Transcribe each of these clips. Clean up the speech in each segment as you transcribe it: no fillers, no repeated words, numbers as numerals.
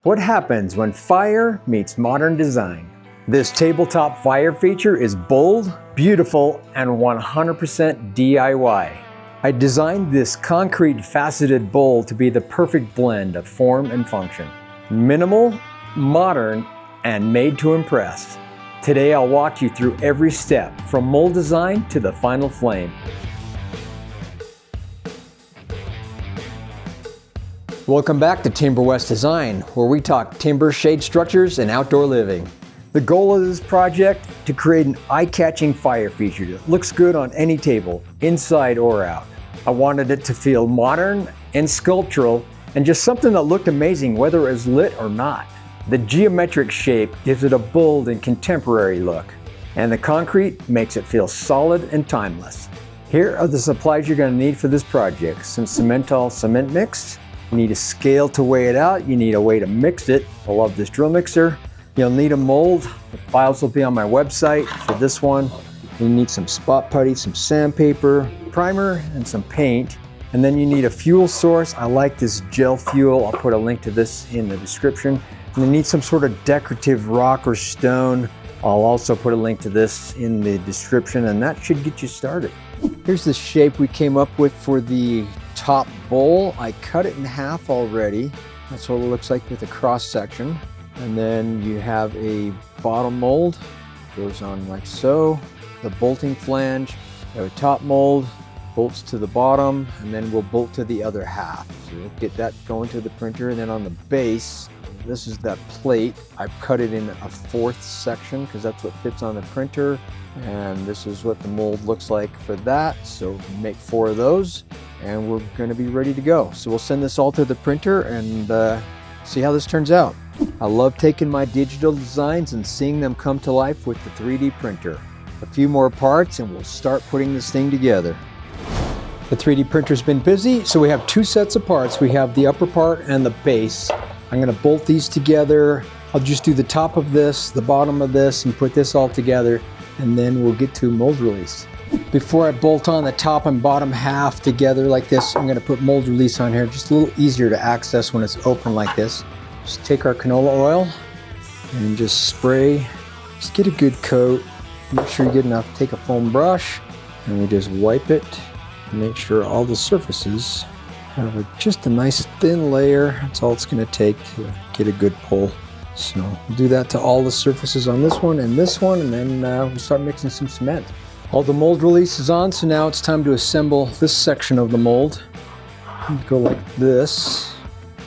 What happens when fire meets modern design? This tabletop fire feature is bold, beautiful, and 100% DIY. I designed this concrete faceted bowl to be the perfect blend of form and function. Minimal, modern, and made to impress. Today I'll walk you through every step from mold design to the final flame. Welcome back to Timber West Design, where we talk timber, shade structures, and outdoor living. The goal of this project, to create an eye-catching fire feature that looks good on any table, inside or out. I wanted it to feel modern and sculptural, and just something that looked amazing whether it was lit or not. The geometric shape gives it a bold and contemporary look, and the concrete makes it feel solid and timeless. Here are the supplies you're going to need for this project. Some Cementol cement mix. You need a scale to weigh it out. You need a way to mix it. I love this drill mixer. You'll need a mold. The files will be on my website for this one. You need some spot putty, some sandpaper, primer, and some paint. And then you need a fuel source. I like this gel fuel. I'll put a link to this in the description. And you need some sort of decorative rock or stone. I'll also put a link to this in the description, and that should get you started. Here's the shape we came up with for the top bowl. I cut it in half already. That's what it looks like with a cross section. And then you have a bottom mold, goes on like so. The bolting flange, you have a top mold, bolts to the bottom, and then we'll bolt to the other half. So we'll get that going to the printer, and then on the base, this is that plate. I've cut it in a fourth section because that's what fits on the printer. And this is what the mold looks like for that. So make 4 of those and we're going to be ready to go. So we'll send this all to the printer and see how this turns out. I love taking my digital designs and seeing them come to life with the 3D printer. A few more parts and we'll start putting this thing together. The 3D printer's been busy, so we have 2 sets of parts. We have the upper part and the base. I'm going to bolt these together. I'll just do the top of this, the bottom of this, and put this all together, and then we'll get to mold release. Before I bolt on the top and bottom half together like this, I'm going to put mold release on here, just a little easier to access when it's open like this. Just take our canola oil and just spray. Just get a good coat. Make sure you get enough. Take a foam brush and we just wipe it. Make sure all the surfaces have just a nice thin layer. That's all it's going to take to get a good pull. So we'll do that to all the surfaces on this one, and then we'll start mixing some cement. All the mold release is on, so now it's time to assemble this section of the mold. Go like this,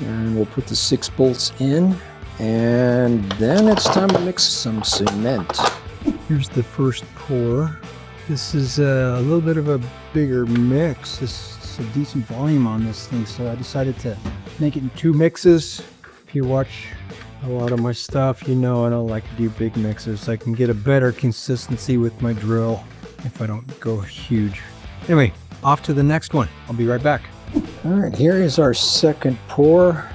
and we'll put the 6 bolts in, and then it's time to mix some cement. Here's the first pour. This is a little bit of a bigger mix. This is a decent volume on this thing, so I decided to make it in 2 mixes. If you watch a lot of my stuff, you know I don't like to do big mixes. I can get a better consistency with my drill if I don't go huge. Anyway, off to the next one. I'll be right back. All right, here is our second pour.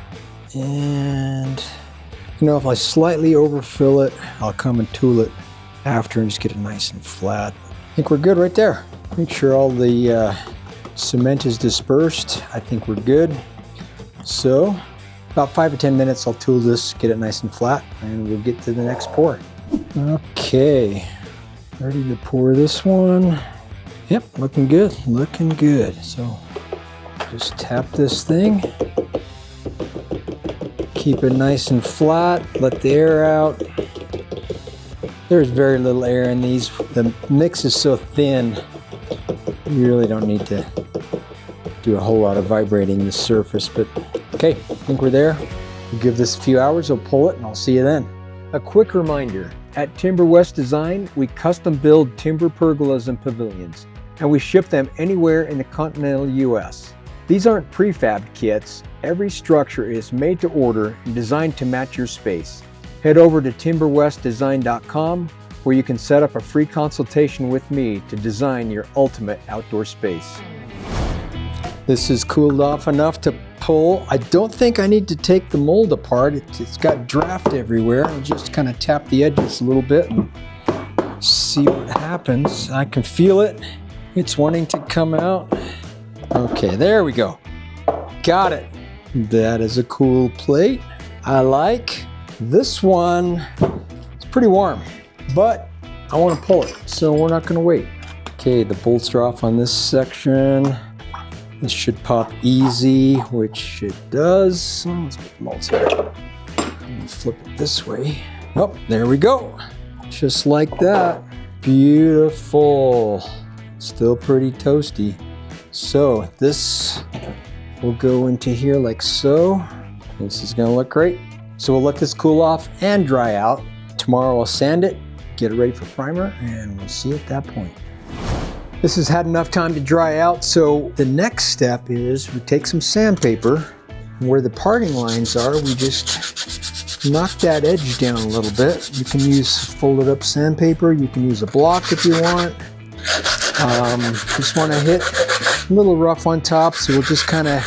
And you know, if I slightly overfill it, I'll come and tool it after and just get it nice and flat. I think we're good right there. Make sure all the cement is dispersed. I think we're good. So about 5 or 10 minutes, I'll tool this, get it nice and flat, and we'll get to the next pour. Okay, ready to pour this one. Yep, looking good, looking good. So just tap this thing. Keep it nice and flat, let the air out. There's very little air in these. The mix is so thin, you really don't need to do a whole lot of vibrating the surface, but okay, I think we're there. We'll give this a few hours, we'll pull it, and I'll see you then. A quick reminder, at Timber West Design, we custom build timber pergolas and pavilions, and we ship them anywhere in the continental US. These aren't prefabbed kits. Every structure is made to order and designed to match your space. Head over to timberwestdesign.com where you can set up a free consultation with me to design your ultimate outdoor space. This is cooled off enough to pull. I don't think I need to take the mold apart. It's got draft everywhere. I'll just kind of tap the edges a little bit and see what happens. I can feel it. It's wanting to come out. Okay, there we go. Got it. That is a cool plate. I like this one. It's pretty warm, but I want to pull it, so we're not going to wait. Okay, the bolts are off on this section. This should pop easy, which it does. So let's put the bolts here. I'm gonna flip it this way. Oh, there we go. Just like that. Beautiful. Still pretty toasty. So this will go into here like so. This is gonna look great. So we'll let this cool off and dry out. Tomorrow I'll sand it, get it ready for primer, and we'll see at that point. This has had enough time to dry out, so the next step is we take some sandpaper. Where the parting lines are, we just knock that edge down a little bit. You can use folded up sandpaper, you can use a block if you want. Just want to hit a little rough on top, so we'll just kind of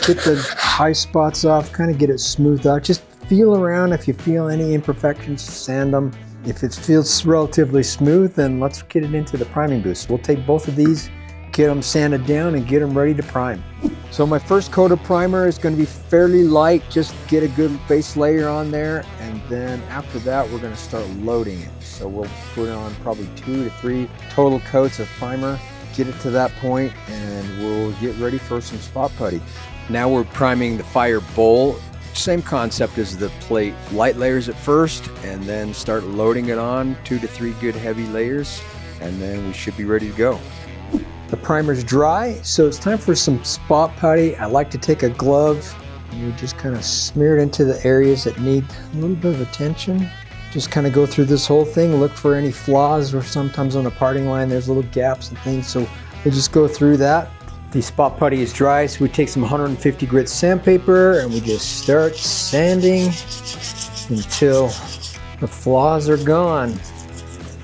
get the high spots off, kind of get it smoothed out. Just feel around. If you feel any imperfections, sand them. If it feels relatively smooth, then let's get it into the priming booth. We'll take both of these, get them sanded down, and get them ready to prime. So my first coat of primer is going to be fairly light. Just get a good base layer on there, and then after that we're going to start loading it. So we'll put on probably 2 to 3 total coats of primer, get it to that point, and we'll get ready for some spot putty. Now we're priming the fire bowl. Same concept as the plate. Light layers at first, and then start loading it on 2 to 3 good heavy layers, and then we should be ready to go. The primer's dry, so it's time for some spot putty. I like to take a glove and you just kind of smear it into the areas that need a little bit of attention. Just kind of go through this whole thing, look for any flaws, or sometimes on a parting line there's little gaps and things, so we'll just go through that. The spot putty is dry, so we take some 150 grit sandpaper and we just start sanding until the flaws are gone.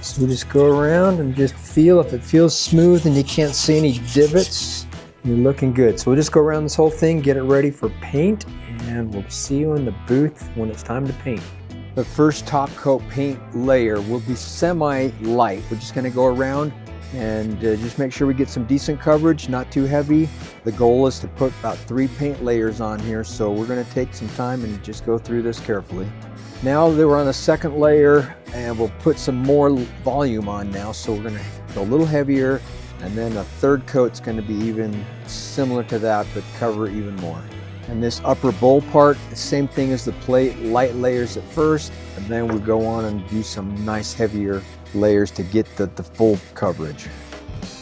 So we just go around and just feel. If it feels smooth and you can't see any divots, you're looking good. So we'll just go around this whole thing, get it ready for paint, and we'll see you in the booth when it's time to paint. The first top coat paint layer will be semi-light. We're just gonna go around and just make sure we get some decent coverage, not too heavy. The goal is to put about 3 paint layers on here, so we're going to take some time and just go through this carefully. Now that we're on the second layer, and we'll put some more volume on now, so we're going to go a little heavier, and then a third coat's going to be even similar to that, but cover even more. And this upper bowl part, the same thing as the plate, light layers at first, and then we go on and do some nice heavier layers to get the full coverage.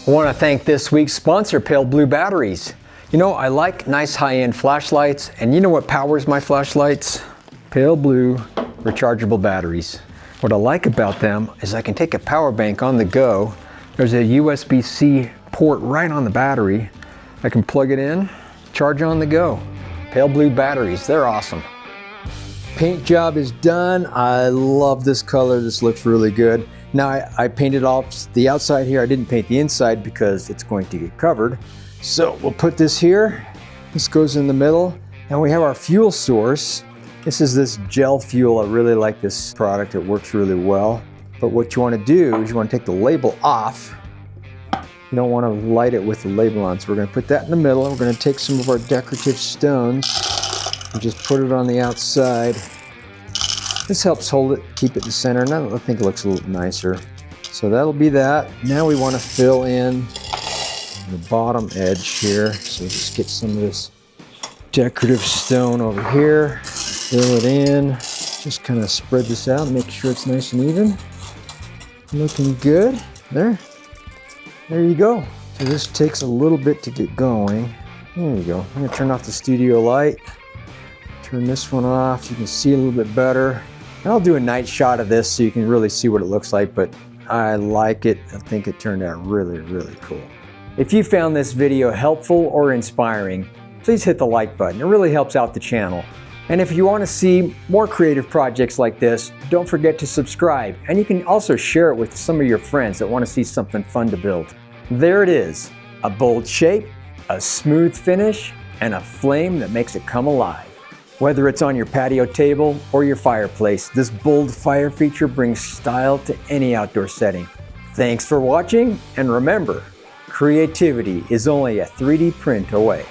I want to thank this week's sponsor, Pale Blue Batteries. You know, I like nice high-end flashlights, and you know what powers my flashlights? Pale Blue rechargeable batteries. What I like about them is I can take a power bank on the go. There's a USB-C port right on the battery. I can plug it in, charge on the go. Pale Blue batteries, they're awesome. Paint job is done. I love this color. This looks really good. Now I painted off the outside here. I didn't paint the inside because it's going to get covered. So we'll put this here. This goes in the middle. And we have our fuel source. This is this gel fuel. I really like this product. It works really well. But what you want to do is you want to take the label off. You don't want to light it with the label on. So we're going to put that in the middle. We're going to take some of our decorative stones and just put it on the outside. This helps hold it, keep it in the center, and I think it looks a little nicer. So that'll be that. Now we want to fill in the bottom edge here. So just get some of this decorative stone over here, fill it in, just kind of spread this out, make sure it's nice and even. Looking good. There you go. So this takes a little bit to get going. There you go. I'm gonna turn off the studio light. Turn this one off. You can see a little bit better. And I'll do a night shot of this so you can really see what it looks like, but I like it. I think it turned out really, really cool. If you found this video helpful or inspiring, please hit the like button. It really helps out the channel. And if you want to see more creative projects like this, don't forget to subscribe. And you can also share it with some of your friends that want to see something fun to build. There it is, a bold shape, a smooth finish, and a flame that makes it come alive. Whether it's on your patio table or your fireplace, this bold fire feature brings style to any outdoor setting. Thanks for watching, and remember, creativity is only a 3D print away.